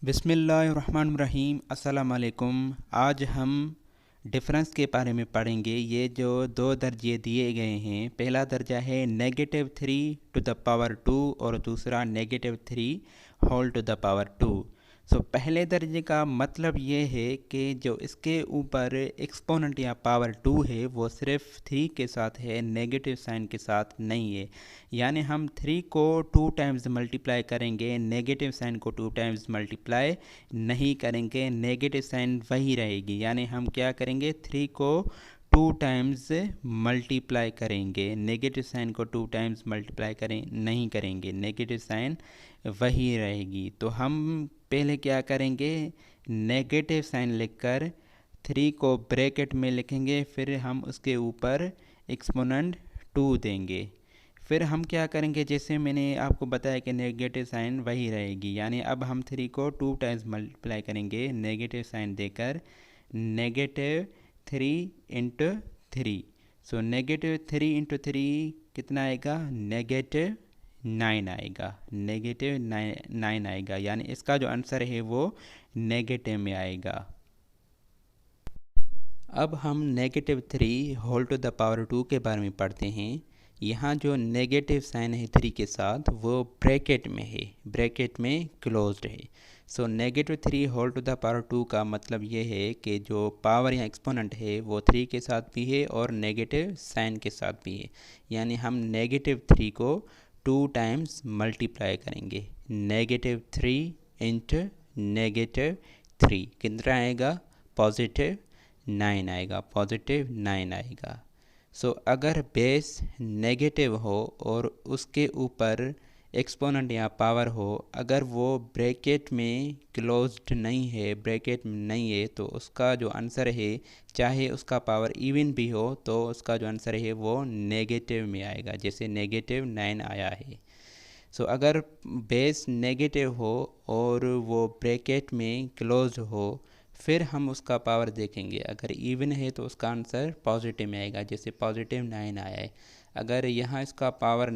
बिस्मिल्लाहिर्रहमानिर्रहीम। अस्सलाम वालेकुम। आज हम डिफरेंस के बारे में पढ़ेंगे। ये जो दो दर्जे दिए गए हैं, पहला दर्जा है -3 टू द पावर 2 और दूसरा -3 होल टू द पावर 2। पहले दर्जे का मतलब ये है कि जो इसके ऊपर एक्सपोनेंट या पावर 2 है वो सिर्फ 3 के साथ है, नेगेटिव साइन के साथ नहीं है। यानी हम 3 को 2 टाइम्स मल्टीप्लाई करेंगे, नेगेटिव साइन को 2 टाइम्स मल्टीप्लाई नहीं करेंगे, नेगेटिव साइन वही रहेगी। यानी हम क्या करेंगे, 3 को 2 टाइम्स मल्टीप्लाई करेंगे, नेगेटिव साइन को 2 टाइम्स मल्टीप्लाई नहीं करेंगे, नेगेटिव साइन वही रहेगी। तो हम पहले क्या करेंगे, नेगेटिव साइन लिखकर 3 को ब्रैकेट में लिखेंगे, फिर हम उसके ऊपर एक्सपोनेंट 2 देंगे। फिर हम क्या करेंगे, जैसे मैंने आपको बताया कि नेगेटिव साइन वही रहेगी। यानी अब हम 3 को 2 टाइम्स मल्टीप्लाई करेंगे नेगेटिव साइन देकर, -3 × 3। -3 × 3 कितना आएगा, -9 आएगा, -9 आएगा। यानी इसका जो आंसर है वो नेगेटिव में आएगा। अब हम -3 होल टू द पावर 2 के बारे में पढ़ते हैं। यहाँ जो नेगेटिव साइन है 3 के साथ वो ब्रैकेट में है, ब्रैकेट में क्लोज्ड है। -3 होल टू द पावर 2 का मतलब ये है कि जो पावर या एक्सपोनेंट है वो 3 के साथ भी है और नेगेटिव साइन के साथ भी है। यानी हम -3 को 2 टाइम्स मल्टीप्लाई करेंगे, -3 × -3 कितना आएगा, +9 आएगा, +9 आएगा। अगर बेस नेगेटिव हो और उसके ऊपर एक्सपोनेंट या पावर हो, अगर वो ब्रैकेट में क्लोज्ड नहीं है, ब्रैकेट में नहीं है, तो उसका जो आंसर है, चाहे उसका पावर इवन भी हो, तो उसका जो आंसर है वो नेगेटिव में आएगा, जैसे -9 आया है। अगर बेस नेगेटिव हो और वो ब्रैकेट में क्लोज्ड हो, फिर हम उसका पावर देखेंगे। अगर इवन है तो उसका आंसर पॉजिटिव में आएगा, जैसे +9 आया है। अगर यहाँ इसका पावर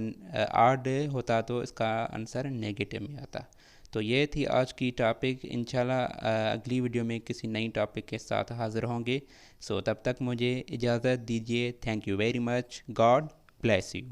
ऑड होता तो इसका आंसर नेगेटिव में आता। तो ये थी आज की टॉपिक। इंशाल्लाह अगली वीडियो में किसी नई टॉपिक के साथ हाज़िर होंगे। तब तक मुझे इजाज़त दीजिए। Thank you very much. God bless you.